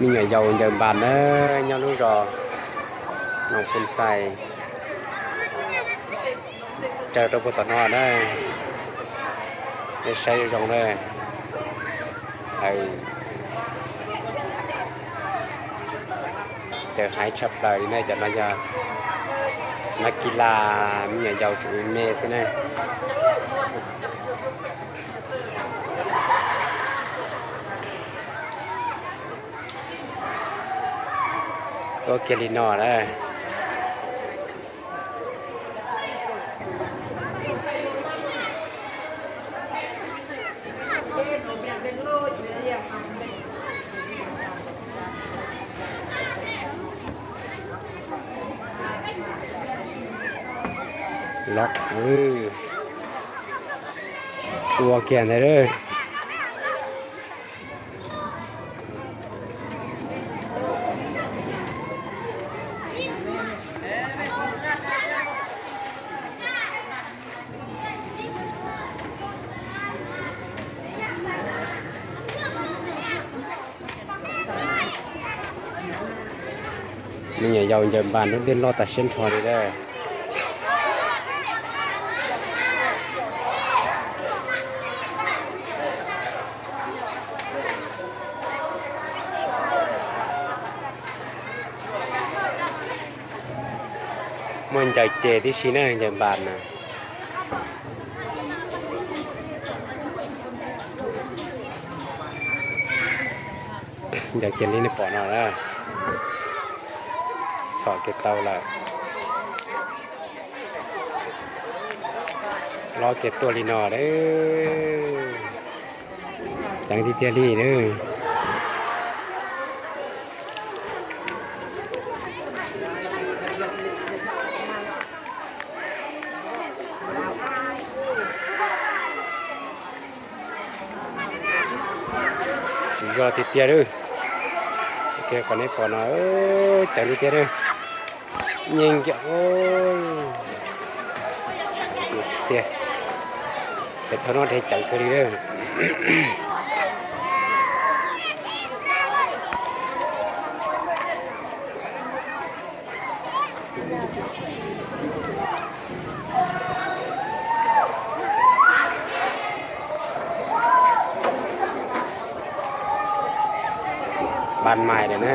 มีngày giàu giờ bàn đó nhau lúc rồi nòng phun xài chờ trong bộ tận hoa đây để xây rộng đây chờ hái chập đời này cho nó giờนักกีฬามีngày giàu chủ mê thế nàyตัวเกลินอได้ล็อกตัวเกียนได้เลยนี่ไงยาวเยิมบานต้องเดินรอตัดเส้นทอได้มันใจเจที่ชี้หน้าเยิมบานนะอยากเขียนนี่ในปอหน่อยนะสอดเก็บเตาละรอเก็บตัวลีนอเด้อจังที่เตียรี่เด้อสียอติดเตียเด้อโอเคก่อนให้พอหน่อยจังที่เตียเด้อยิงจะโอ้ยเตี้ยแต่ทนอดให้จังคือเด้อบ้านใหม่เลยนะ